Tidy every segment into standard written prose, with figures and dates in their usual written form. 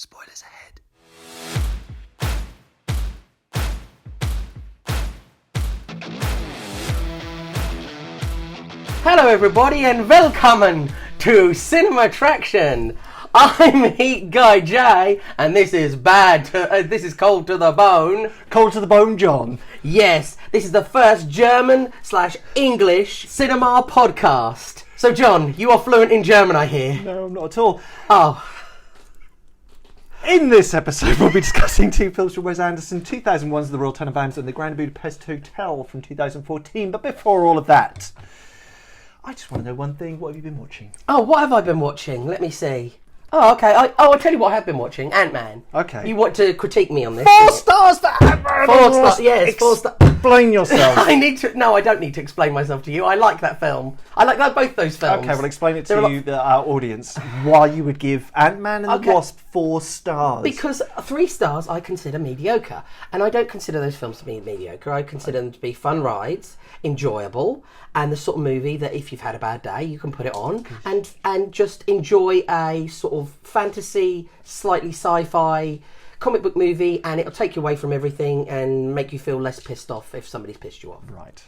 Spoilers ahead. Hello everybody and welcome to Cinemattraction. I'm Heat Guy Jay and this is this is Cold to the Bone. Cold to the Bone, John. Yes, this is the first German/English cinema podcast. So John, you are fluent in German, I hear. No, not at all. Oh. In this episode, we'll be discussing two films from Wes Anderson, 2001's The Royal Tenenbaums and The Grand Budapest Hotel from 2014. But before all of that, I just want to know one thing. What have you been watching? Oh, what have I been watching? Let me see. Oh, okay. I'll tell you what I have been watching. Ant-Man. Okay. You want to critique me on this? 4 stars for Ant-Man! 4 stars, yes. 4 stars. Explain yourself. No, I don't need to explain myself to you. I like that film. I like both those films. Okay, well, explain it to our audience, why you would give Ant-Man and the Wasp 4 stars. Because 3 stars I consider mediocre. And I don't consider those films to be mediocre. I consider them to be fun rides, enjoyable, and the sort of movie that if you've had a bad day, you can put it on and just enjoy a sort of fantasy, slightly sci-fi comic book movie, and it'll take you away from everything and make you feel less pissed off if somebody's pissed you off. Right.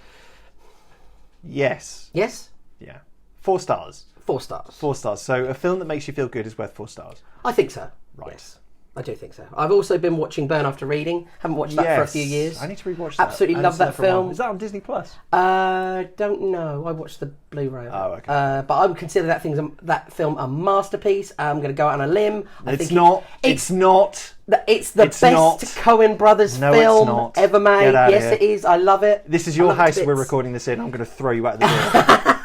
Yes. Yes? Yeah. 4 stars. 4 stars. 4 stars. So a film that makes you feel good is worth 4 stars. I think so. Right. Yes. I do think so. I've also been watching Burn After Reading. Haven't watched that for a few years. I need to rewatch that. Absolutely love that film. Is that on Disney Plus? Don't know. I watched the Blu-ray. Oh, okay. But I would consider that film a masterpiece. I'm going to go out on a limb. It's not. It's the best Coen Brothers film ever made. Yes, it is. I love it. This is your house. We're recording this in. I'm going to throw you out the door.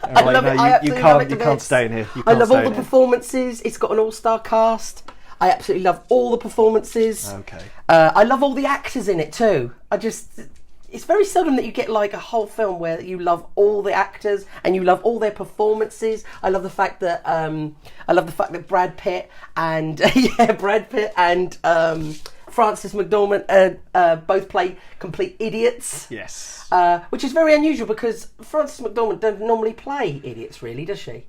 I love it. You can't stay in here. I love all the performances. It's got an all-star cast. I absolutely love all the performances. Okay. I love all the actors in it too. It's very seldom that you get like a whole film where you love all the actors and you love all their performances. I love the fact that Brad Pitt and Frances McDormand both play complete idiots. Yes. Which is very unusual because Frances McDormand doesn't normally play idiots, really, does she?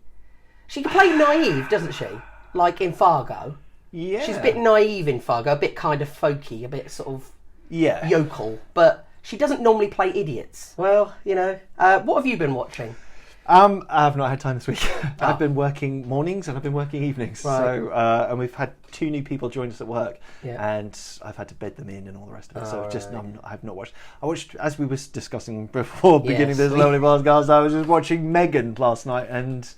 She can play naive, doesn't she? Like in Fargo. Yeah. She's a bit naive in Fargo, a bit kind of folky, a bit sort of yokel, but she doesn't normally play idiots. Well, what have you been watching? I have not had time this week. I've been working mornings and I've been working evenings. Right. So, and we've had 2 new people join us at work, and I've had to bed them in and all the rest of it. So I have not watched. I watched, as we were discussing before beginning this lovely podcast, I was just watching Megan last night, and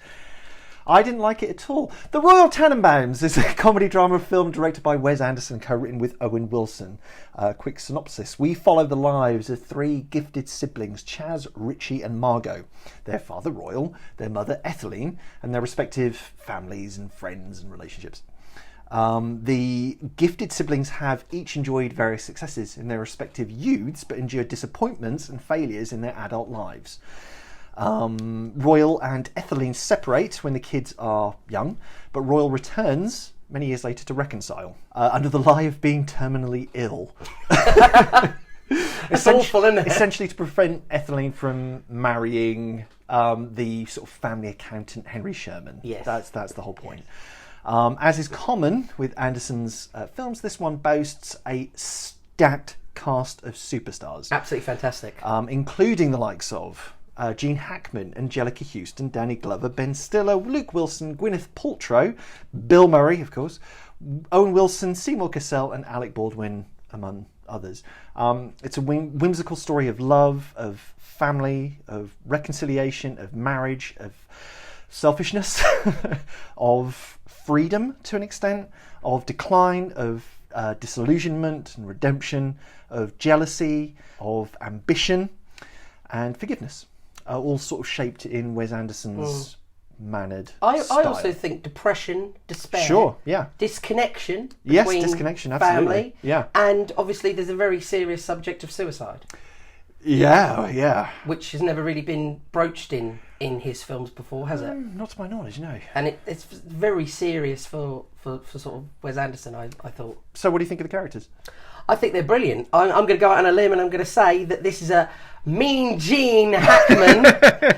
I didn't like it at all. The Royal Tenenbaums is a comedy drama film directed by Wes Anderson, co-written with Owen Wilson. Quick synopsis. We follow the lives of 3 gifted siblings, Chaz, Richie and Margot. Their father, Royal, their mother, Etheline, and their respective families and friends and relationships. The gifted siblings have each enjoyed various successes in their respective youths, but endured disappointments and failures in their adult lives. Royal and Etheline separate when the kids are young, but Royal returns many years later to reconcile under the lie of being terminally ill. It's awful, isn't it? Essentially to prevent Etheline from marrying the sort of family accountant Henry Sherman. Yes. That's the whole point. As is common with Anderson's films, this one boasts a stacked cast of superstars. Absolutely fantastic. Including the likes of Gene Hackman, Angelica Houston, Danny Glover, Ben Stiller, Luke Wilson, Gwyneth Paltrow, Bill Murray, of course, Owen Wilson, Seymour Cassell, and Alec Baldwin, among others. It's a whimsical story of love, of family, of reconciliation, of marriage, of selfishness, of freedom to an extent, of decline, of disillusionment and redemption, of jealousy, of ambition, and forgiveness. All sort of shaped in Wes Anderson's mannered style. I also think depression, despair, disconnection between disconnection, family, absolutely. and obviously there's a very serious subject of suicide. Yeah. Which has never really been broached in his films before, has it? Not to my knowledge, no. And it's very serious for sort of Wes Anderson, I thought. So what do you think of the characters? I think they're brilliant. I'm going to go out on a limb and I'm going to say that this is a Mean Gene Hackman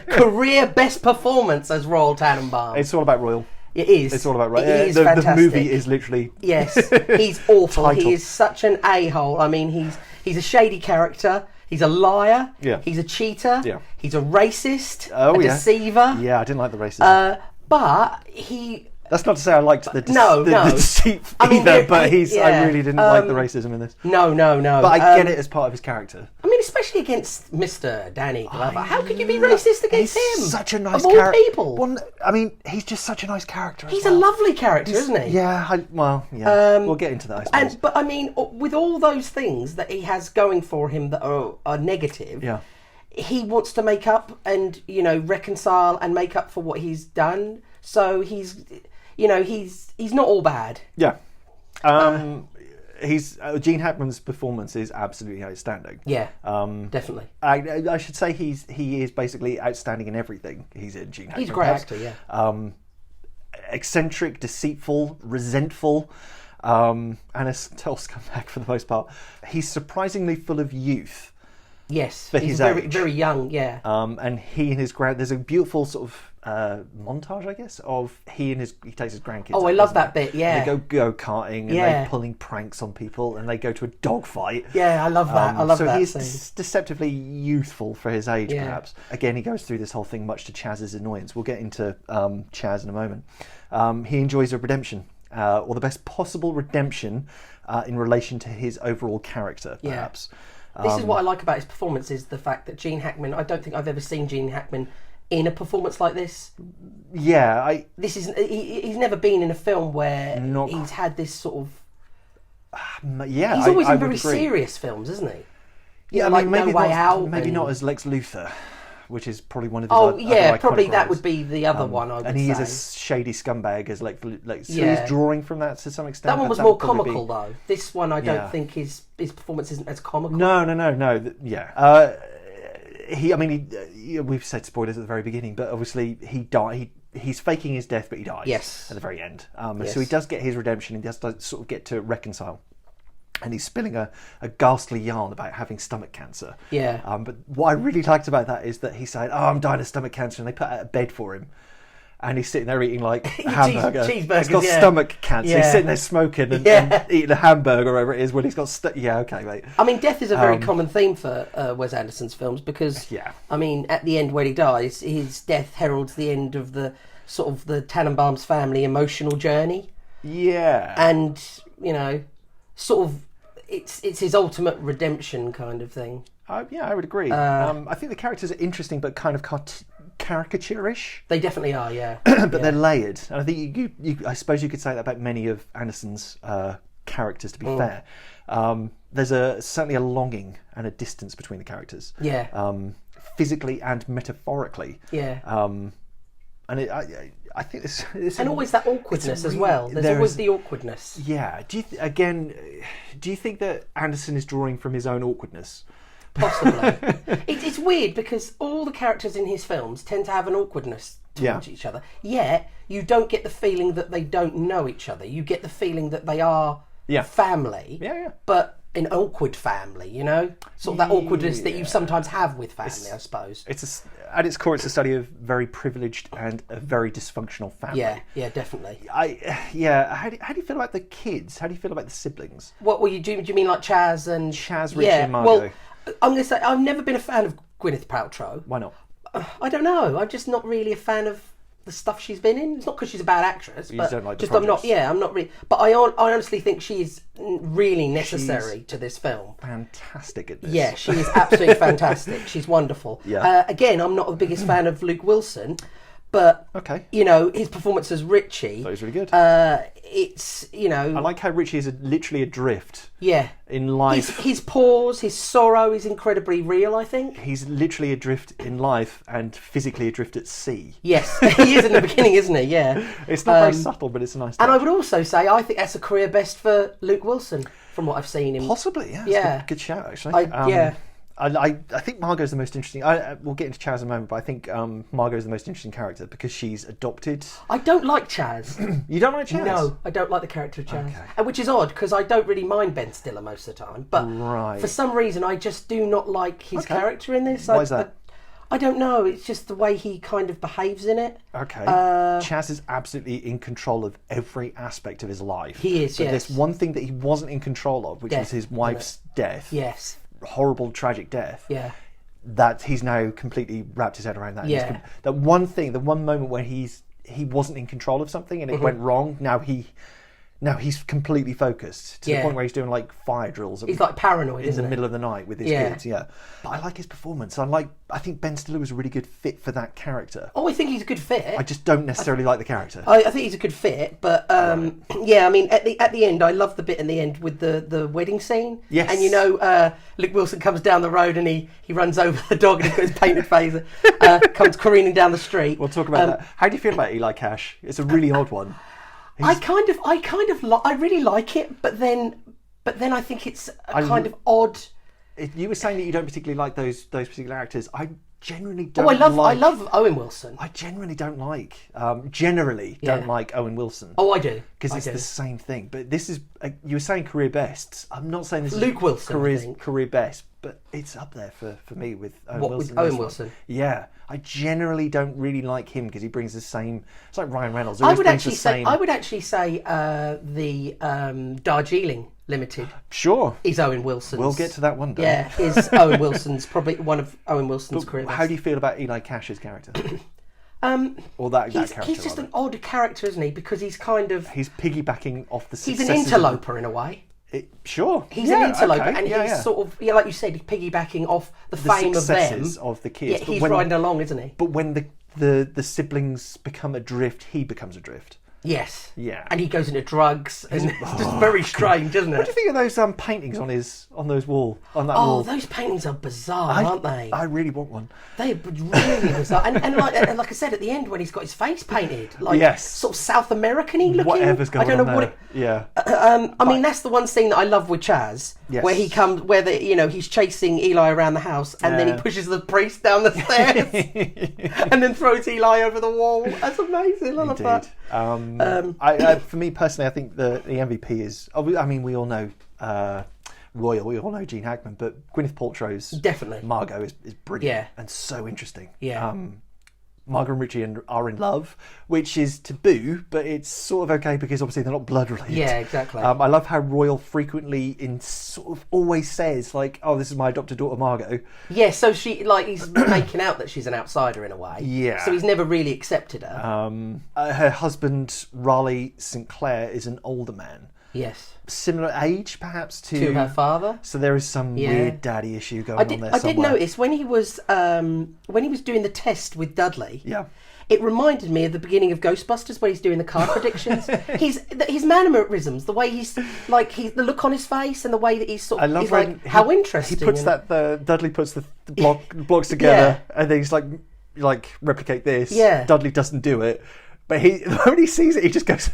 career best performance as Royal Tenenbaums. It's all about Royal. It is. It's all about right. It is the fantastic. movie is literally yes. He's awful. Title. He is such an a-hole. I mean, he's a shady character. He's a liar. Yeah. He's a cheater. Yeah. He's a racist. Oh, a yeah. deceiver. Yeah, I didn't like the racism. But he. That's not to say I liked the No. deceit I mean, either, but yeah. I really didn't like the racism in this. No. But I get it as part of his character. I mean, especially against Mr. Danny Glover. How could you be racist against him? Such a nice of character. all people. Well, I mean, he's just such a nice character. He's a lovely character, isn't he? Yeah. We'll get into that, I suppose. But I mean, with all those things that he has going for him that are negative, yeah. he wants to make up and reconcile and make up for what he's done. So he's not all bad. Yeah. Gene Hackman's performance is absolutely outstanding. Yeah. Definitely. I should say he is basically outstanding in everything he's in. Gene Hackman. He's a great actor. Yeah. Eccentric, deceitful, resentful. And a stealth scumbag for the most part. He's surprisingly full of youth. Yes, for he's his very, age. very young. Yeah. And he and his there's a beautiful sort of montage, I guess, of he takes his grandkids. Oh, I love that bit. Yeah. They go karting and they're pulling pranks on people and they go to a dog fight. Yeah, I love that. I love that. So he's scene. Deceptively youthful for his age, perhaps. Again, he goes through this whole thing much to Chaz's annoyance. We'll get into Chaz in a moment. He enjoys a redemption, or the best possible redemption in relation to his overall character, perhaps. This is what I like about his performance, is the fact that Gene Hackman, I don't think I've ever seen Gene Hackman in a performance like this. Yeah, he's never been in a film where he's had this sort of... He's always in very serious films, isn't he? Yeah, like No Way Out. Maybe not as Lex Luthor, which is probably one of his other probably iconic that roles. would be the other one, I would say. And he is a shady scumbag as so he's drawing from that to some extent. That one was more comical, though. This one, I don't think his performance isn't as comical. No. We've said spoilers at the very beginning, but obviously he's faking his death, but he dies at the very end. So he does get his redemption. He does sort of get to reconcile. And he's spilling a ghastly yarn about having stomach cancer. Yeah. But what I really liked about that is that he said, I'm dying of stomach cancer, and they put out a bed for him. And he's sitting there eating like a hamburger. Cheeseburgers, he's got stomach cancer. He's sitting there smoking and eating a hamburger or whatever it is when he's got... okay, mate. I mean, death is a very common theme for Wes Anderson's films because, I mean, at the end when he dies, his death heralds the end of the sort of the Tenenbaums family emotional journey. Yeah. And, sort of... It's his ultimate redemption kind of thing. I would agree. I think the characters are interesting but kind of caricature-ish. They definitely are, yeah. But they're layered. And I think I suppose you could say that about many of Anderson's characters, to be fair. There's certainly a longing and a distance between the characters. Yeah. Physically and metaphorically. Yeah. And I think this and always that awkwardness as well. There's always the awkwardness. Yeah. Do you think that Anderson is drawing from his own awkwardness? Possibly. It's weird because all the characters in his films tend to have an awkwardness towards each other. Yet you don't get the feeling that they don't know each other. You get the feeling that they are family. Yeah. But an awkward family, sort of that awkwardness that you sometimes have with family, I suppose. At its core, it's a study of very privileged and a very dysfunctional family. Yeah, definitely. How do you feel about the kids? How do you feel about the siblings? What do you mean, like Chaz, Richie, and Margot? Well, I'm going to say I've never been a fan of Gwyneth Paltrow. Why not? I don't know. I'm just not really a fan of the stuff she's been in. It's not because she's a bad actress, but don't like the just projects. I'm not really. But I honestly think she is really necessary to this film. Fantastic at this. Yeah, she is absolutely fantastic. She's wonderful. Yeah. Again, I'm not the biggest fan of Luke Wilson, but his performance as Richie. That was really good. I like how Richie is literally adrift. Yeah. In life. His pause, his sorrow is incredibly real, I think. He's literally adrift in life and physically adrift at sea. Yes, he is in the beginning, isn't he? Yeah. It's not very subtle, but it's a nice touch. And I would also say I think that's a career best for Luke Wilson, from what I've seen him. Possibly, yeah. Good shout, actually. I think Margot's the most interesting. We'll get into Chaz in a moment, but I think Margot's the most interesting character because she's adopted. I don't like Chaz. You don't like Chaz? No, I don't like the character of Chaz. Okay. Which is odd because I don't really mind Ben Stiller most of the time. But for some reason, I just do not like his character in this. Why is that? I don't know. It's just the way he kind of behaves in it. Okay. Chaz is absolutely in control of every aspect of his life. He is, but yes. there's one thing that he wasn't in control of, which was his wife's death. Yes. Horrible, tragic death. Yeah. That he's now completely wrapped his head around that. Yeah. That one thing, the one moment where he wasn't in control of something and it went wrong, now he's completely focused to the point where he's doing like fire drills. He's like paranoid, in the middle of the night with his kids. Yeah, but I like his performance. I think Ben Stiller was a really good fit for that character. Oh, I think he's a good fit. I just don't necessarily like the character. I think he's a good fit, but yeah, I mean, at the end, I love the bit in the end with the wedding scene. Yes, and Luke Wilson comes down the road and he runs over the dog and he's got his painted phaser, comes careening down the street. We'll talk about that. How do you feel about Eli Cash? It's a really odd one. I really like it, but then I think it's kind of odd. You were saying that you don't particularly like those particular actors. I generally don't. I love Owen Wilson. I generally don't like. Don't like Owen Wilson. Oh, I do, because it's the same thing. But this is you were saying career bests. I'm not saying this Luke is Wilson career best, but it's up there for me with Owen Wilson. With Owen Wilson? Yeah, I generally don't really like him because he brings the same. It's like Ryan Reynolds. I would actually say the Darjeeling Limited. Sure, is Owen Wilson's. We'll get to that one day. Yeah, is Owen Wilson's probably one of Owen Wilson's career best. How do you feel about Eli Cash's character? Or that character? He's just an odd character, isn't he? Because he's piggybacking off the successes. He's an interloper in a way. Sure. He's an interloper, and he's sort of, like you said, piggybacking off the fame of them. Of the kids. Yeah, he's riding along, isn't he? But when the siblings become adrift, he becomes adrift. Yes. Yeah. And he goes into drugs, and it's just very strange, isn't it? What do you think of those paintings on that wall? Oh, those paintings are bizarre, aren't they? I really want one. They're really bizarre. And like I said, at the end when he's got his face painted, sort of South American-y looking. Whatever's going on. I don't know what. Yeah. I mean, that's the one scene that I love with Chaz, where he's chasing Eli around the house, and then he pushes the priest down the stairs, and then throws Eli over the wall. That's amazing. I love that. For me personally, I think the MVP is. I mean, we all know Royal. We all know Gene Hackman, but Gwyneth Paltrow's definitely Margot is brilliant and so interesting. Yeah. Margot and Richie are in love, which is taboo, but it's sort of okay because obviously they're not blood related. Yeah, exactly. I love how Royal frequently always says like, "Oh, this is my adopted daughter, Margot." Yeah, so he's making out that she's an outsider in a way. Yeah. So he's never really accepted her. Her husband, Raleigh St. Clair, is an older man. Yes. Similar age, perhaps, to her father. So there is some weird daddy issue going on there somewhere. I did notice when he was doing the test with Dudley. Yeah. It reminded me of the beginning of Ghostbusters where he's doing the card predictions. His mannerisms, the way he's like, the look on his face, and the way that he's sort of. I love when how interesting. He puts Dudley puts the blocks together, and then he's like replicate this. Yeah. Dudley doesn't do it, but when he sees it, he just goes.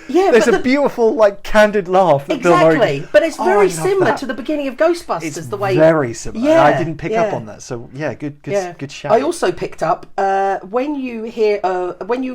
Yeah, there's a beautiful, candid laugh. Exactly, but it's very similar to the beginning of Ghostbusters. It's the way very similar. Yeah, I didn't pick up on that. So good shout. I also picked up when you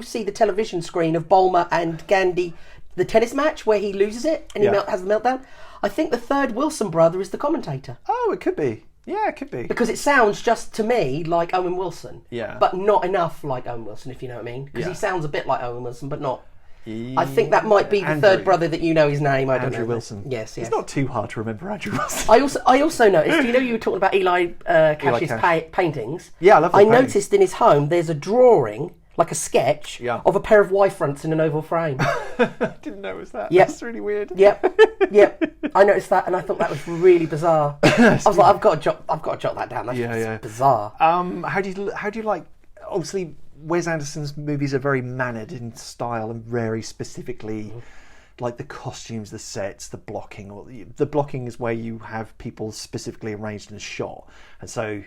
see the television screen of Bulmer and Gandhi, the tennis match where he loses it and he has the meltdown. I think the third Wilson brother is the commentator. Oh, it could be. Yeah, it could be. Because it sounds just to me like Owen Wilson. Yeah. But not enough like Owen Wilson, if you know what I mean. Because he sounds a bit like Owen Wilson, but not. I think that might be the third brother that you know his name. I don't know. Andrew Wilson. Yes. It's not too hard to remember Andrew Wilson. I also noticed. You were talking about Eli Cash's paintings. Yeah, I love. I noticed in his home there's a drawing, like a sketch, of a pair of Y fronts in an oval frame. I didn't notice that. Yep. That's really weird. Yep. I noticed that, and I thought that was really bizarre. I was like, I've got to jot that down. That's bizarre. How do you like? Obviously, Wes Anderson's movies are very mannered in style and very specifically, like the costumes, the sets, the blocking. Or the blocking is where you have people specifically arranged in a shot. And so,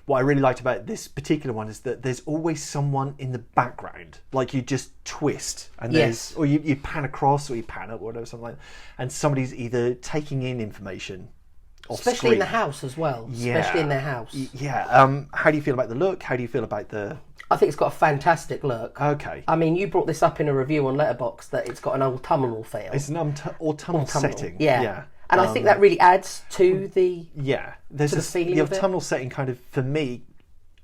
what I really liked about this particular one is that there's always someone in the background. Like you just twist, and or you pan across or you pan up, or whatever, something like that, and somebody's either taking in information. Especially in the house as well. Yeah. Especially in their house. Yeah. How do you feel about the look? How do you feel about the... I think it's got a fantastic look. Okay. I mean, you brought this up in a review on Letterboxd that it's got an autumnal feel. It's an autumnal setting. Yeah. And I think that really adds to the there's the feeling the of autumnal setting kind of, for me,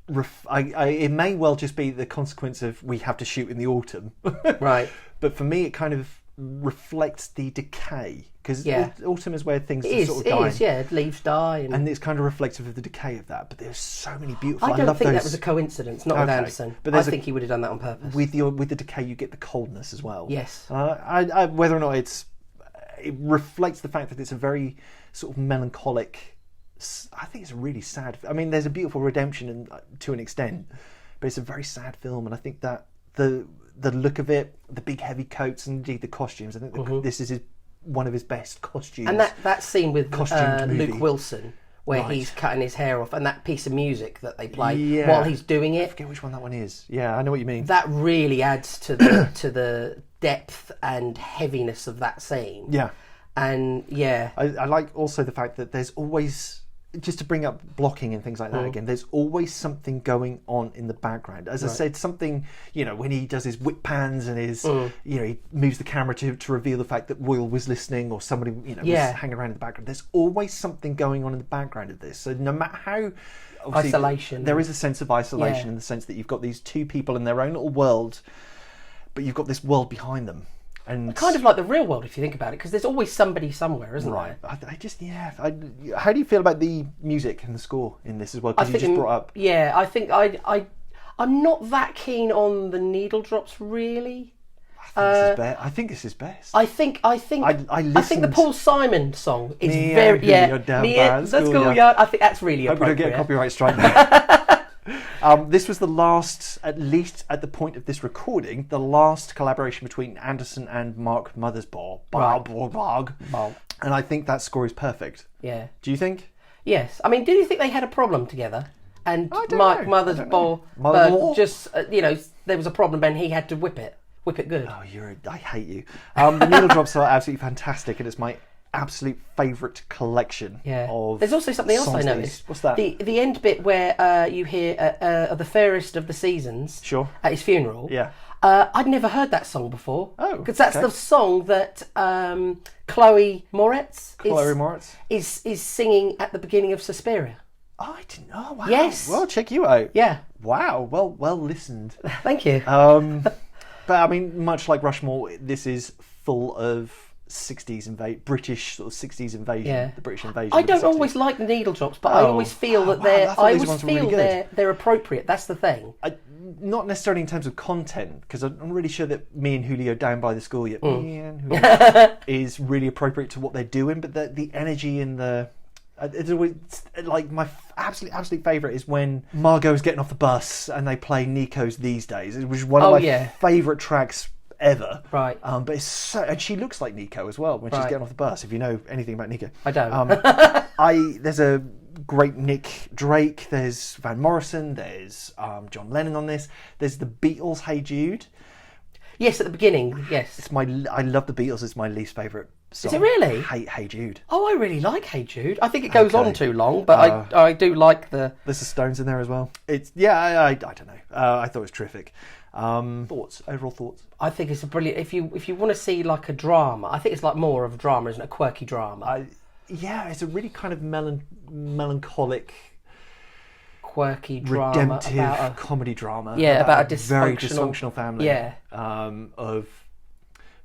it may well just be the consequence of we have to shoot in the autumn. Right. But for me, it kind of reflects the decay. Because autumn is where things are sort of dying. It is, leaves die. And it's kind of reflective of the decay of that. But there's so many beautiful... I don't think that was a coincidence, not with Anderson. But I think he would have done that on purpose. With the decay, you get the coldness as well. Yes. Whether or not it reflects the fact that it's a very sort of melancholic... I think it's a really sad... I mean, there's a beautiful redemption to an extent, but it's a very sad film. And I think that the look of it, the big heavy coats, and indeed the costumes, I think this is one of his best costumes. And that scene with Luke Wilson, where he's cutting his hair off, and that piece of music that they play while he's doing it. I forget which one that one is. Yeah, I know what you mean. That really adds to the depth and heaviness of that scene. Yeah. And I like also the fact that there's always... Just to bring up blocking and things like that again, there's always something going on in the background. As I said, something, when he does his whip pans and his, he moves the camera to reveal the fact that Royal was listening or somebody, was hanging around in the background. There's always something going on in the background of this. So no matter how... Isolation. There is a sense of isolation in the sense that you've got these two people in their own little world, but you've got this world behind them. And kind of like the real world, if you think about it, because there's always somebody somewhere, isn't there? Right. How do you feel about the music and the score in this as well? Because you just brought up... Yeah, I think I'm not that keen on the needle drops, really. I think this is best. I think the Paul Simon song is very... Schoolyard. I think that's really appropriate. Hope we don't get a copyright strike there. This was the last, at least at the point of this recording, the last collaboration between Anderson and Mark Mothersbaugh. And I think that score is perfect. Yeah. Do you think? Yes. I mean, do you think they had a problem together? And Mark Mothersbaugh just, there was a problem and he had to whip it good. Oh, I hate you. The needle drops are absolutely fantastic, and it's my absolute favourite collection of... There's also something else I noticed. What's that? The end bit where you hear the fairest of the seasons at his funeral. Yeah. I'd never heard that song before. Oh, because that's the song that Chloe Moretz is singing at the beginning of Suspiria. Oh, I didn't know. Wow. Yes. Well, check you out. Yeah. Wow. Well listened. Thank you. But I mean, much like Rushmore, this is full of 60s British sort of 60s invasion, the British invasion. I don't always like the needle drops, but I always feel that they're appropriate. That's the thing. Not necessarily in terms of content, because I'm really sure that Me and Julio Down by the School is really appropriate to what they're doing, but the energy and the... It's always, like, my absolute favourite is when Margot's getting off the bus and they play Nico's These Days, which is one of my favourite tracks ever. Right. But it's so... And she looks like Nico as well when she's getting off the bus, if you know anything about Nico. I don't. There's a great Nick Drake, there's Van Morrison, there's John Lennon on this, there's the Beatles' Hey Jude. Yes, at the beginning, yes. I love the Beatles, it's my least favourite song. Is it really? Hey Jude. Oh, I really like Hey Jude. I think it goes on too long, but I do like the... There's the Stones in there as well. It's I don't know. I thought it was terrific. Overall thoughts? I think it's a brilliant... If you want to see like a drama, I think it's like more of a drama, isn't it? A quirky drama. It's a really kind of melancholic... quirky drama, redemptive comedy drama. Yeah, about a very dysfunctional family. Yeah, of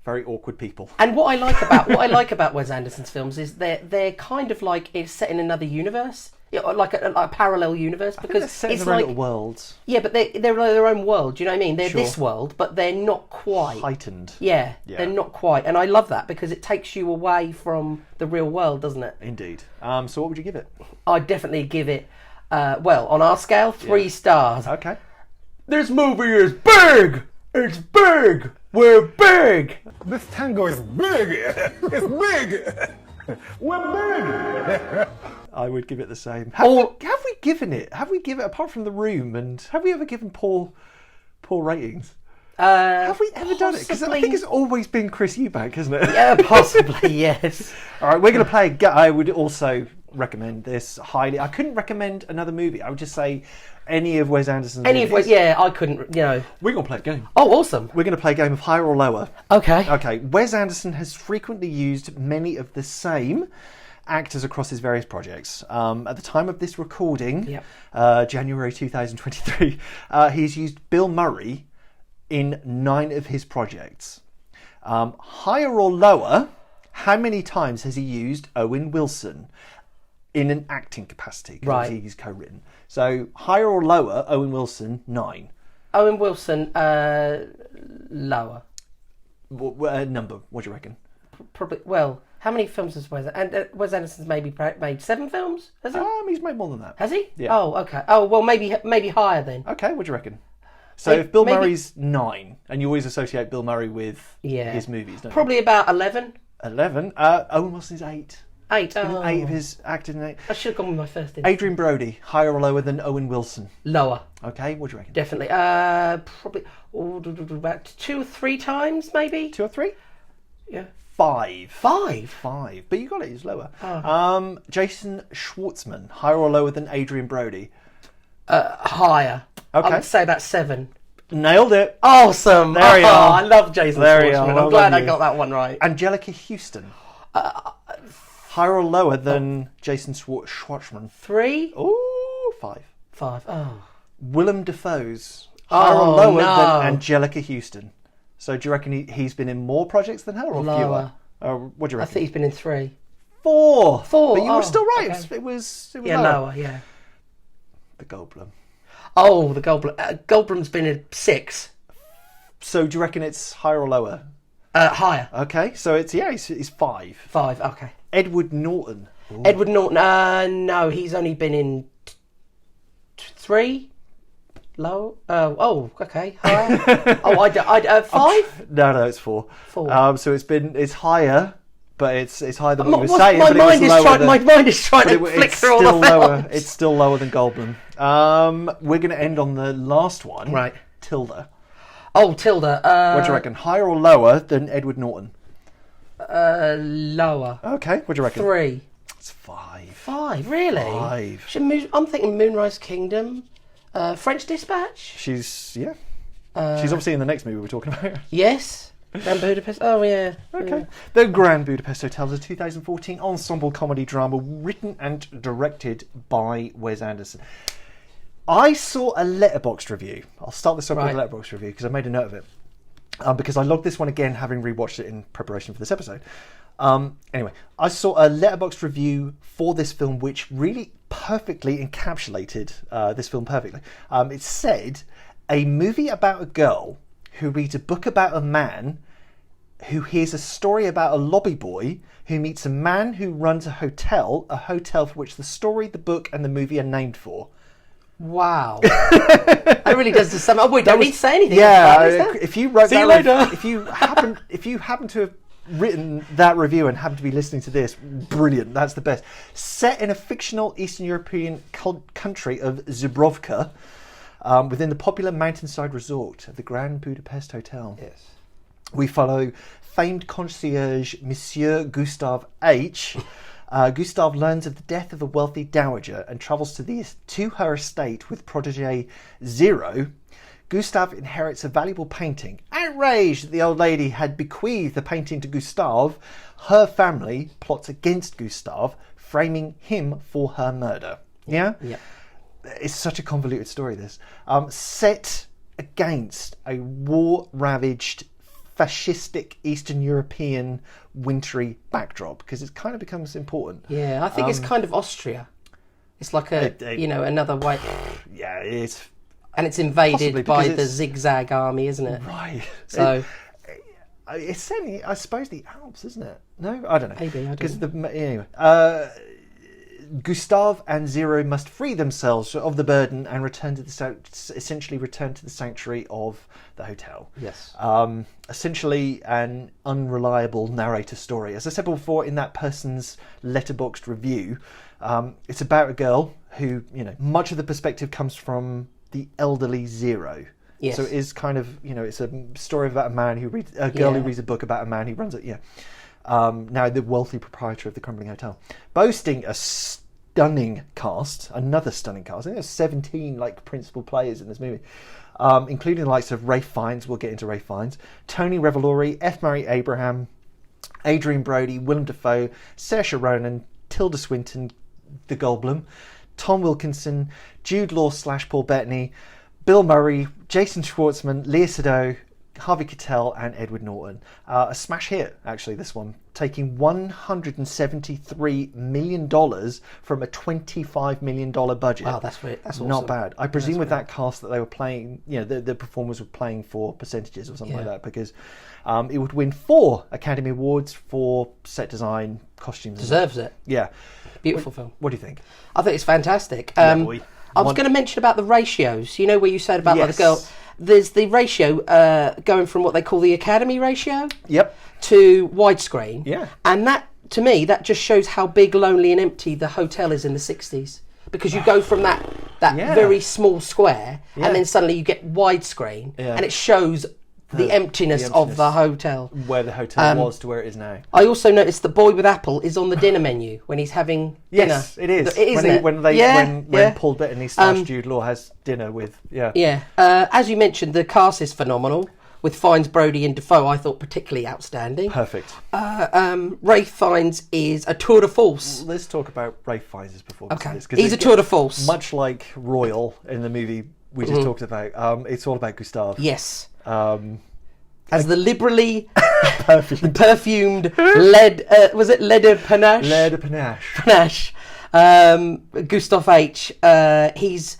very awkward people. And what I like about Wes Anderson's films is they're kind of like it's set in another universe, like a parallel universe, because it's set in their own little worlds. Yeah, but they're their own world. Do you know what I mean? They're this world, but they're not quite heightened. Yeah, they're not quite, and I love that because it takes you away from the real world, doesn't it? Indeed. So what would you give it? I'd definitely give it. On our scale, 3 stars. Okay. This movie is big! It's big! We're big! This tango is big! It's big! We're big! I would give it the same. Have we given it, apart from The Room, and have we ever given poor ratings? Have we ever done it? Because I think it's always been Chris Eubank, hasn't it? Yeah, possibly, yes. All right, we're going to play. I would also recommend this highly. I couldn't recommend another movie. I would just say any of Wes Anderson's movies. I couldn't, We're going to play a game. Oh, awesome. We're going to play a game of higher or lower. Okay. Okay, Wes Anderson has frequently used many of the same actors across his various projects. At the time of this recording, January 2023, he's used Bill Murray in 9 of his projects. Higher or lower, how many times has he used Owen Wilson in an acting capacity? Right. He's co-written. So higher or lower, Owen Wilson, 9. Owen Wilson, lower. Number, what do you reckon? Probably, well, how many films has Wes Anderson? Wes Anderson's maybe made 7 films, has he? He's made more than that. Has he? Yeah. Oh, okay. Oh, well, maybe higher then. Okay, what do you reckon? So if Bill Murray's 9, and you always associate Bill Murray with his movies, don't probably you? about 11. 11? Owen Wilson's 8. 8, 8 of his acting in 8. I should have gone with my first instinct. Adrian Brody, higher or lower than Owen Wilson? Lower. Okay, what do you reckon? Definitely. Probably about 2 or 3 times, maybe. 2 or 3? Yeah. 5. 5? But you got it, it's lower. Oh. Jason Schwartzman, higher or lower than Adrian Brody? Higher. Okay. I would say about 7. Nailed it. Awesome. There you are. I love Jason Schwartzman. I'm glad I got that one right. Angelica Houston. Higher or lower than Jason Schwartzman? 3? Ooh, 5. 5. Oh. Willem Dafoe's higher or lower than Angelica Houston? So do you reckon he's been in more projects than her or lower? Fewer? What do you reckon? I think he's been in 3. 4. 4. But you were still right. Okay. It was lower. Yeah. The Goldblum. Oh, the Goldblum. Goldblum's been in 6. So do you reckon it's higher or lower? Higher. Okay, so he's 5. 5. Okay. Edward Norton. Ooh. Edward Norton. No, he's only been in 3. Low. Okay. Higher. 5. No, it's 4. 4. So it's higher, but it's higher than what you were saying. My mind is trying to flick through all the films. It's still lower than Goldblum. We're going to end on the last one. Right. Tilda. Oh, Tilda. What do you reckon? Higher or lower than Edward Norton? Lower. Okay. What do you reckon? 3. It's 5. 5. Really? 5. I'm thinking Moonrise Kingdom. French Dispatch. She's obviously in the next movie we're talking about. Yes. Grand Budapest. Oh yeah. Okay. The Grand Budapest Hotel is a 2014 ensemble comedy drama written and directed by Wes Anderson. I saw a Letterboxd review. I'll start this off with a Letterboxd review because I made a note of it. Because I logged this one again, having rewatched it in preparation for this episode. Anyway, I saw a Letterboxd review for this film which really perfectly encapsulated this film perfectly. It said, a movie about a girl who reads a book about a man who hears a story about a lobby boy who meets a man who runs a hotel for which the story, the book and the movie are named for. Wow. That really does the sum. Oh, we don't need to say anything. Yeah, if you wrote that, if you happen to have written that review and happen to be listening to this, brilliant. That's the best. Set in a fictional Eastern European country of Zubrovka, within the popular mountainside resort of the Grand Budapest Hotel. Yes. We follow famed concierge Monsieur Gustave H. Gustave learns of the death of a wealthy dowager and travels to her estate with protege Zero. Gustave inherits a valuable painting. Outraged that the old lady had bequeathed the painting to Gustave, her family plots against Gustave, framing him for her murder. Yeah? Yeah. It's such a convoluted story, this. Set against a war-ravaged, fascistic Eastern European wintry backdrop, because it kind of becomes important. Yeah, I think it's kind of Austria. It's like another way. Yeah, it's... And it's invaded by the zigzag army, isn't it? Right. So... It's certainly, I suppose, the Alps, isn't it? No? I don't know. Maybe, I don't know. Anyway. Gustave and Zero must free themselves of the burden and essentially return to the sanctuary of the hotel. Yes. Essentially an unreliable narrator story. As I said before in that person's Letterboxd review, it's about a girl who, much of the perspective comes from the elderly Zero. Yes. So it is kind of, it's a story about a girl who reads a book about a man who runs it. Yeah. Now the wealthy proprietor of the crumbling hotel, boasting a stunning cast, another stunning cast. I think there's 17 principal players in this movie, including the likes of Ralph Fiennes. We'll get into Ralph Fiennes, Tony Revolori, F. Murray Abraham, Adrian Brody, Willem Dafoe, Saoirse Ronan, Tilda Swinton, the Goldblum, Tom Wilkinson, Jude Law / Paul Bettany, Bill Murray, Jason Schwartzman, Lea Seydoux, Harvey Keitel and Edward Norton. A smash hit, actually, this one, taking $173 million from a $25 million budget. Wow, that's awesome. Not bad. I presume with that cast that they were playing, the performers were playing for percentages or something like that, because it would win 4 Academy Awards for set design, costumes. Deserves it. Yeah. Beautiful film. What do you think? I think it's fantastic. Boy. I was going to mention about the ratios. You know where you said about like the girl. Yes. There's the ratio going from what they call the Academy ratio Yep. to widescreen. Yeah. And that, to me, that just shows how big, lonely and empty the hotel is in the 60s. Because you go from that very small square and then suddenly you get widescreen and it shows the emptiness of the hotel. Where the hotel was to where it is now. I also noticed that Boy with Apple is on the dinner menu when he's having dinner. Yes, it is. Isn't When Paul Bettany / Jude Law has dinner with... Yeah. As you mentioned, the cast is phenomenal. With Fiennes, Brody and Defoe, I thought particularly outstanding. Perfect. Ralph Fiennes is a tour de force. Let's talk about Ralph Fiennes' performance. Okay. He's a tour de force. Much like Royal in the movie we just talked about. It's all about Gustave. Yes. As the liberally perfumed was it leather panache? Leather panache. Panache. Gustav H. He's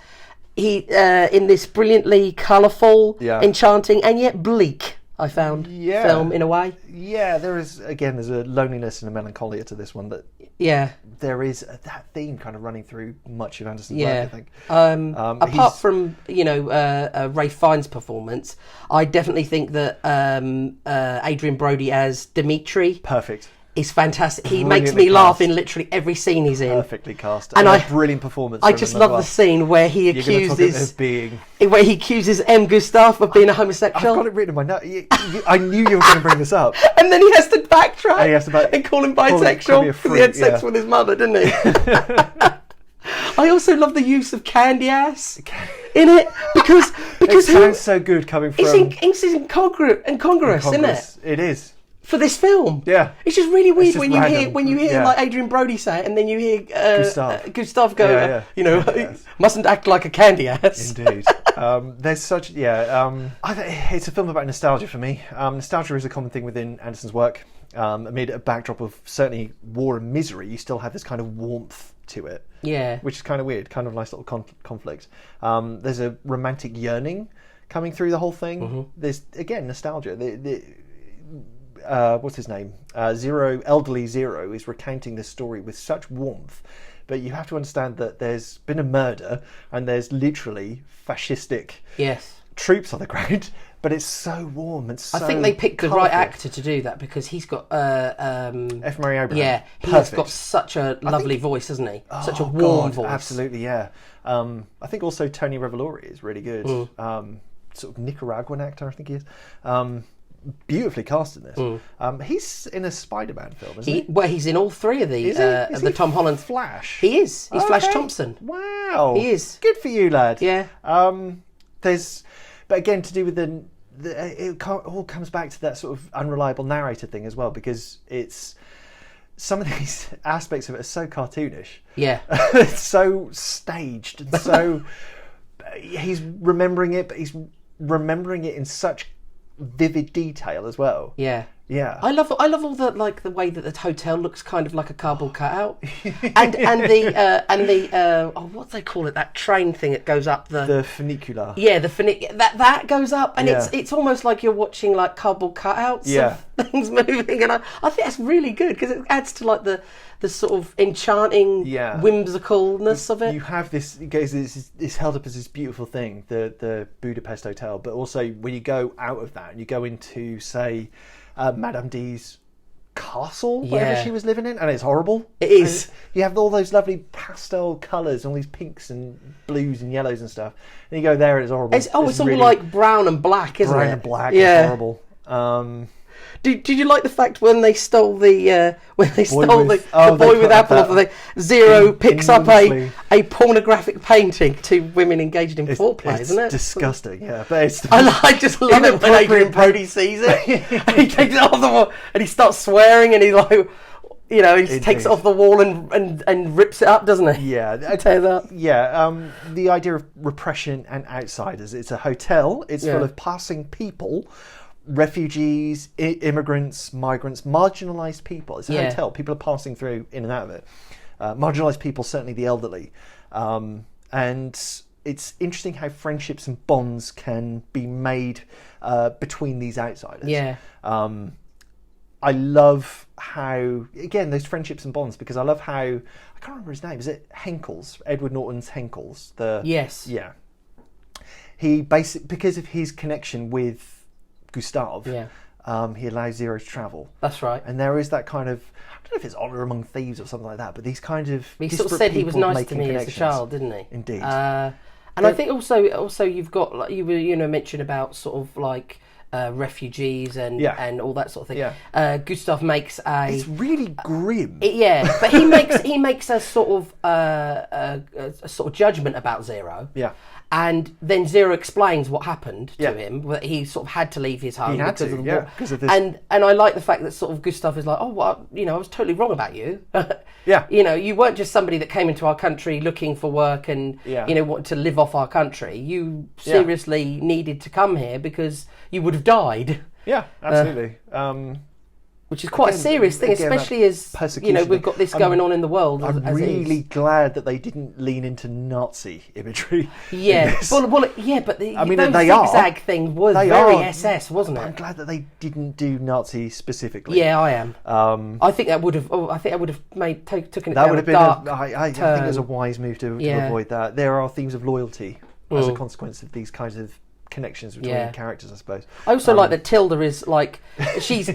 in this brilliantly colourful, enchanting, and yet bleak, I found, film in a way. Yeah, there's a loneliness and a melancholia to this one that there is that theme kind of running through much of Anderson's work, I think. Apart from, Ralph Fiennes' performance, I definitely think that Adrian Brody as Dimitri... Perfect. He's fantastic. He makes me laugh in literally every scene he's in. Perfectly cast. And a brilliant performance. I just love the scene where he accuses M. Gustave of being a homosexual. I've got it written in my note. I knew you were going to bring this up. And then he has to backtrack and call him bisexual because he had sex with his mother, didn't he? I also love the use of candy ass in it because it sounds so good coming from. It's incongruous, isn't it? It is. For this film, it's just really weird when you hear like Adrian Brody say it, and then you hear Gustave go, mustn't act like a candy ass. Indeed, there's such I think it's a film about nostalgia for me. Nostalgia is a common thing within Anderson's work. Amid a backdrop of certainly war and misery, you still have this kind of warmth to it. Yeah, which is kind of weird, kind of nice little conflict. There's a romantic yearning coming through the whole thing. Mm-hmm. There's again nostalgia. What's his name? Elderly Zero is recounting this story with such warmth, but you have to understand that there's been a murder and there's literally fascistic troops on the ground, but it's so warm and so I think they picked the right actor to do that because he's got F. Murray Abraham. Yeah, he's got such a lovely voice, hasn't he? Such a warm voice. Absolutely, yeah. I think also Tony Revolori is really good. Sort of Nicaraguan actor, I think he is. Beautifully cast in this. He's in a Spider-Man film, isn't he? Well, he's in all 3 of the Tom Holland Flash. He is. He's Flash Thompson. Wow, he is. Good for you, lad. Yeah. But again, to do with it all comes back to that sort of unreliable narrator thing as well, because it's some of these aspects of it are so cartoonish. Yeah. It's so staged and so he's remembering it, but he's remembering it in such vivid detail as well. Yeah. I love all the the way that the hotel looks kind of like a cardboard cutout, and the what do they call it? That train thing that goes up the funicular. Yeah, the that goes up, and it's almost like you're watching like cardboard cutouts of things moving, and I think that's really good because it adds to the sort of enchanting whimsicalness of it. You have this, it's held up as this beautiful thing, the Budapest Hotel, but also when you go out of that and you go into, say, Madame D's castle, whatever she was living in, and it's horrible. It is. And you have all those lovely pastel colours, all these pinks and blues and yellows and stuff, and you go there and it's horrible. It's all really like brown and black, isn't it? Brown and black, it's horrible. Did you like the fact when they stole the boy with apple off of the Zero picks up a pornographic painting to women engaged in foreplay, isn't it? It's disgusting, yeah. But it's I just love it when Adrian Brody sees it and he takes it off the wall and he starts swearing and he's like, You know, he just takes it off the wall and rips it up, doesn't he? Yeah, Tears up. Yeah. The idea of repression and outsiders. It's a hotel. It's full of passing people, refugees, immigrants, migrants, marginalised people. It's a hotel. People are passing through in and out of it. Marginalised people, certainly the elderly, and it's interesting how friendships and bonds can be made between these outsiders. Yeah. I love how, again, those friendships and bonds, because I love how, I can't remember his name, is it Henkels? Edward Norton's Henkels? Yes. Yeah. He basically, because of his connection with Gustav, he allows Zero to travel. That's right. And there is that kind of, I don't know if it's honour among thieves or something like that, but these kind of he sort of said he was nice to me as a child, didn't he? Indeed. And I think also you've got, like, you mentioned about sort of like refugees and all that sort of thing. Yeah. Gustav makes it's really grim. But he makes a sort of a sort of judgment about Zero. Yeah. And then Zero explains what happened to him. That he sort of had to leave his home because of the war. Because of this. And I like the fact that sort of Gustav is like, oh, well, I was totally wrong about you. Yeah. You weren't just somebody that came into our country looking for work and wanted to live off our country. You seriously needed to come here because you would have died. Yeah, absolutely. Which is quite a serious thing, especially as we've got this going on in the world. I'm really glad that they didn't lean into Nazi imagery. Yeah, but those zigzag thing was very SS, wasn't it? I'm glad that they didn't do Nazi specifically. Yeah, I am. I think that would have. I think I would have taken it. That down would have been. I think it was a wise move to avoid that. There are themes of loyalty as a consequence of these kinds of connections between characters, I suppose. I also like that Tilda is like, she's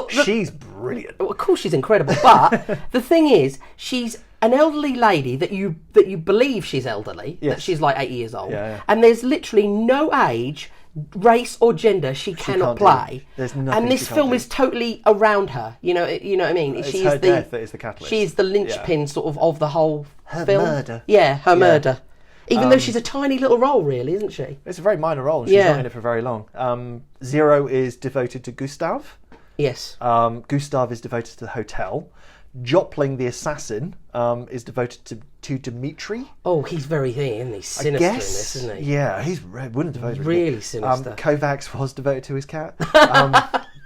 she's brilliant. Well, of course she's incredible, but the thing is, she's an elderly lady that you believe she's elderly, that she's like 80 years old, and there's literally no age, race or gender she cannot play. There's nothing. And this film is totally around her. You know what I mean? It's her death that is the catalyst. She's the linchpin sort of the whole film. Murder. Yeah, her murder. Even though she's a tiny little role, really, isn't she? It's a very minor role, and she's not in it for very long. Zero is devoted to Gustav. Yes. Gustav is devoted to the hotel. Jopling the assassin is devoted to Dmitri. Oh, he's very isn't he? Sinister in this, isn't he? Yeah, he's wouldn't devoted. Really sinister. Kovacs was devoted to his cat.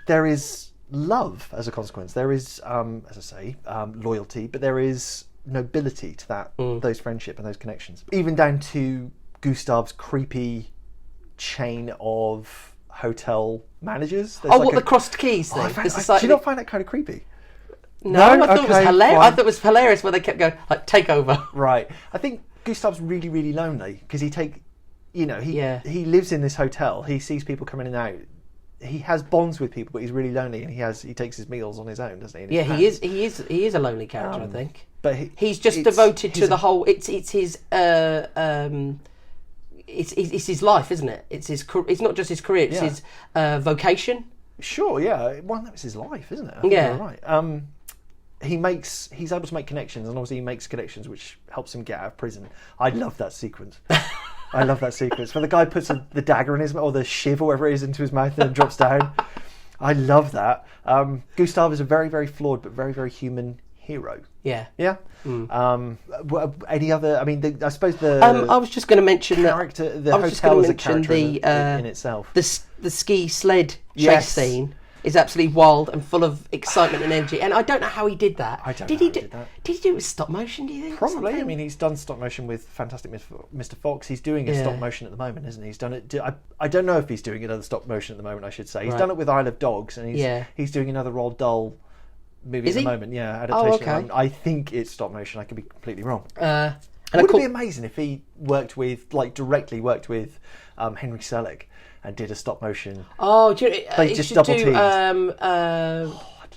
There is love as a consequence. There is, as I say, loyalty, but there is nobility to that, those friendship and those connections, even down to Gustav's creepy chain of hotel managers. There's the crossed keys thing? Do you not find that kind of creepy? No, I thought it was hilarious. I thought it was hilarious where they kept going like, take over. Right. I think Gustav's really, really lonely because he lives in this hotel. He sees people coming in and out. He has bonds with people, but he's really lonely, and he takes his meals on his own, doesn't he? Yeah, he is a lonely character, I think. But he's just devoted to the whole. It's his it's his life, isn't it? It's not just his career; it's his vocation. Sure, yeah. Well, that was his life, isn't it? I think you're right. He's able to make connections, and obviously he makes connections, which helps him get out of prison. I love that sequence. I love that sequence where the guy puts the dagger in his mouth, or the shiv or whatever it is, into his mouth and then drops down. I love that. Gustav is a very, very flawed but very, very human hero. Yeah. Yeah. Any other? I mean, I suppose the. I was just going to mention character. The hotel is a character in itself. The ski sled chase scene is absolutely wild and full of excitement and energy. And I don't know how he did that. Did he do it with stop motion, do you think? Probably. I mean, he's done stop motion with Fantastic Mr. Fox. He's doing a stop motion at the moment, isn't he? He's done it. I don't know if he's doing another stop motion at the moment, I should say. He's done it with Isle of Dogs, and he's doing another Roald Dahl movie at the moment. Yeah, adaptation. Oh, okay. I think it's stop motion. I could be completely wrong. And would it be amazing if he directly worked with Henry Selick and did a stop motion? Oh, do you know, they just double teamed.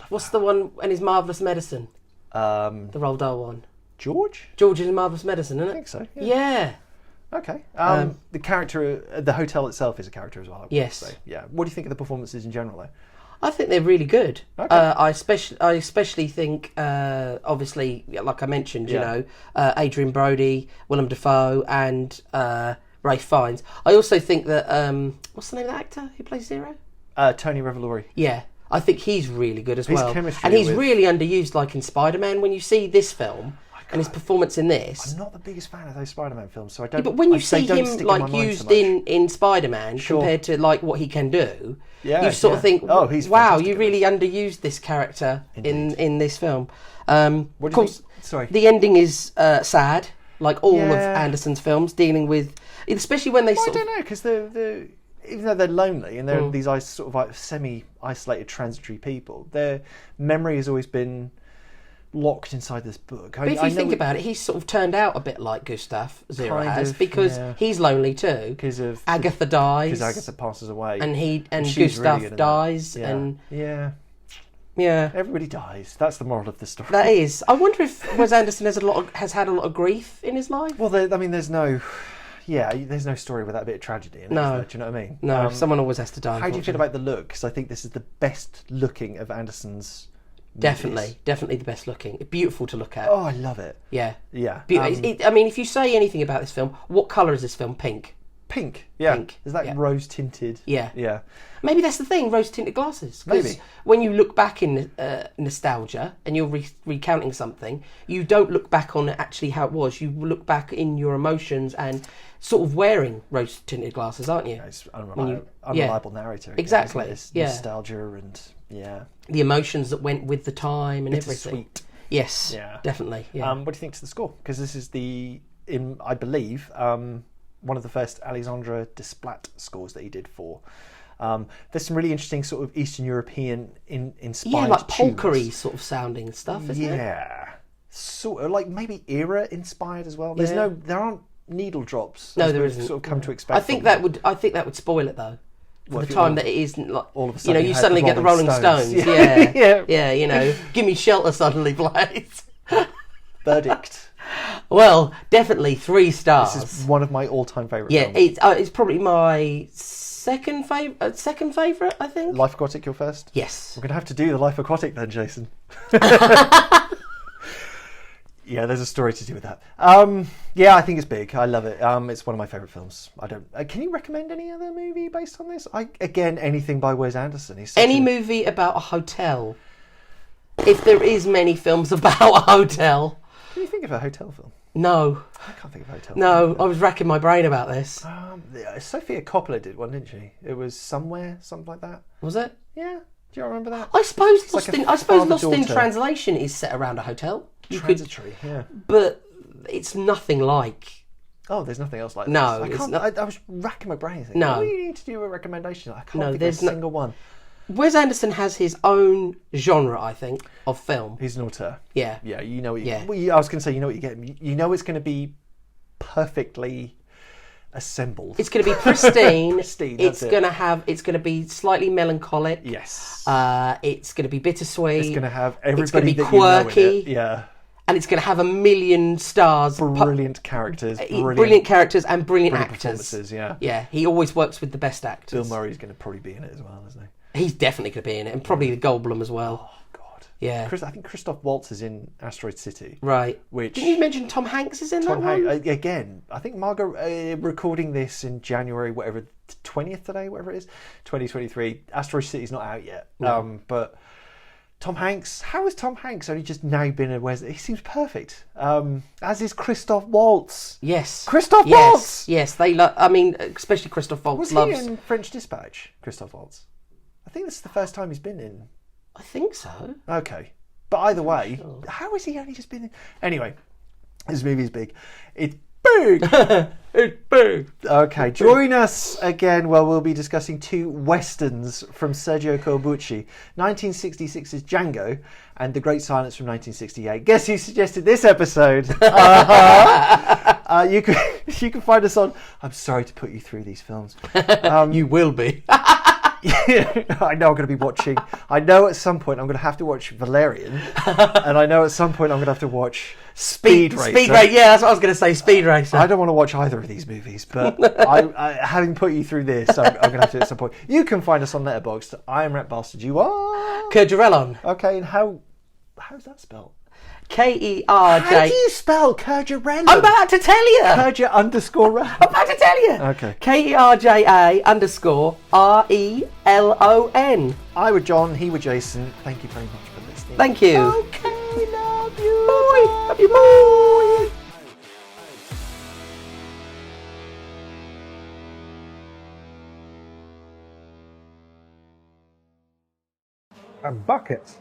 What's the one in his Marvellous Medicine? The Roald Dahl one. George is in Marvellous Medicine, isn't it? I think so. Yeah. Okay. The character, the hotel itself is a character as well. Yes. Say. Yeah. What do you think of the performances in general, though? I think they're really good. Okay. I especially think, obviously, like I mentioned, Adrian Brody, Willem Dafoe, and Ralph Fiennes. I also think that what's the name of the actor who plays Zero? Tony Revolori. Yeah, I think he's really good as His well. chemistry And he's with- really underused, like in Spider-Man. When you see this film and his performance in this... I'm not the biggest fan of those Spider-Man films, so I don't... but when you they see don't him stick in my like mind used so much. in Spider-Man compared to like what he can do, Yeah, you sort of think, oh, he's wow, fantastic you in really underused this character in this film. Of What do you course, think? Sorry. the ending is sad, like all of Yeah. Anderson's films, dealing with, especially when they Well, I sort of... don't know, because they're even though they're lonely and they're these sort of like semi-isolated transitory people, their memory has always been locked inside this book. But if you think about it, he's sort of turned out a bit like Gustav Zero Kind has, of, because yeah. he's lonely too. because of Agatha dies, because Agatha passes away, and she's Gustav really good in dies, that. Yeah. and yeah, everybody dies. That's the moral of the story. that is. I wonder if Wes Anderson has had a lot of grief in his life. Well, there's no story without a bit of tragedy in it. No. Is there? Do you know what I mean? No, someone always has to die. How do you feel unfortunately. about the look? Because I think this is the best looking of Anderson's movies. Definitely the best looking. Beautiful to look at. Oh, I love it. Yeah. Yeah. I mean, if you say anything about this film, what colour is this film? Pink. Pink. Yeah. Pink, Is that yeah. rose tinted? Yeah. Yeah. Maybe that's the thing, rose-tinted glasses. 'Cause Maybe. when you look back in nostalgia and you're recounting something, you don't look back on actually how it was. You look back in your emotions and sort of wearing rose-tinted glasses, aren't you? It's yeah. unreliable narrator. Again, Exactly, isn't it? It's yeah. nostalgia and The emotions that went with the time and it's everything. sweet. Yes, Yeah. definitely. Yeah. What do you think to the score? Because this is I believe, one of the first Alexandre Desplat scores that he did for. There's some really interesting sort of Eastern European inspired like tunes. polka-y sort of sounding stuff, isn't it? Yeah, sort of like maybe era inspired as well. There aren't needle drops. No, as there we've isn't. Sort of come to expect. I think that would spoil it though. For Well, the if it time all- that it isn't like all of a sudden you you had suddenly the get the Rolling Rolling Stones. Stones. Yeah. Yeah. Yeah, you know, Give Me Shelter suddenly plays. Verdict. Well, definitely 3 stars. This is one of my all-time favourite Yeah, films. it's probably my second favourite, I think. Life Aquatic, your first? Yes. We're going to have to do the Life Aquatic then, Jason. Yeah, there's a story to do with that. Yeah, I think it's big. I love it. It's one of my favourite films. I don't. Can you recommend any other movie based on this? Again, anything by Wes Anderson. He's such Any movie about a hotel. If there is many films about a hotel. Can you think of a hotel film? No. I can't think of a hotel No, film. I was racking my brain about this. Sophia Coppola did one, didn't she? It was Somewhere, something like that. Was it? Yeah. Do you remember that? I suppose like a Lost in father-daughter. Translation is set around a hotel. Transitory, yeah. But it's nothing like. Oh, there's nothing else like No, this. it's I was racking my brain. Thinking, No. what do you need to do a recommendation? I can't No, think there's of a single one. Wes Anderson has his own genre, I think, of film. He's an auteur. Yeah. Yeah, you know what you Yeah. well, I was going to say, you know what you get. You know it's going to be perfectly assembled. It's going to be pristine. Pristine, that's It's it. going to be slightly melancholic. Yes. It's going to be bittersweet. It's going to have It's everybody going to be that you know in quirky. it. Yeah. And it's going to have a million stars. Brilliant characters. Brilliant characters and brilliant actors. performances, yeah. Yeah, he always works with the best actors. Bill Murray's going to probably be in it as well, isn't he? He's definitely going to be in it, and probably the Goldblum as well. Oh, God. Yeah. I think Christoph Waltz is in Asteroid City. Right. Which... Didn't you mention Tom Hanks is in Tom that one? Hanks, again, I think Margot, recording this in January, whatever, 20th today, whatever it is, 2023. Asteroid City's not out yet. No. But Tom Hanks, how has Tom Hanks only just now been a Wesley? He seems perfect. As is Christoph Waltz. Yes. Christoph Waltz! Yes, they love. I mean, especially Christoph Waltz Was loves. he in French Dispatch, Christoph Waltz? I think this is the first time he's been in. I think so. Okay. But either way, how has he only just been in? Anyway, this movie is big. It's big! It's big. Okay, join us again where we'll be discussing 2 westerns from Sergio Corbucci, 1966's Django and The Great Silence from 1968. Guess who suggested this episode? You can find us on... I'm sorry to put you through these films. You will be. I know I'm going to be watching... I know at some point I'm going to have to watch Valerian, and I know at some point I'm going to have to watch Speed Racer. Speed Racer. Yeah, that's what I was going to say. Speed Racer. I don't want to watch either of these movies, but having put you through this, I'm going to have to at some point. You can find us on Letterboxd. I am Rat Bastard. You are? Kerjarellon. Okay, and how's that spelled? Kerj. How do you spell Kerjarellon? I'm about to tell you. Kerja _ I'm about to tell you. Okay. Kerja_Relon. I were John, he were Jason. Thank you very much for listening. Thank you. Okay, love you. Bye. Love you. Bye. A bucket.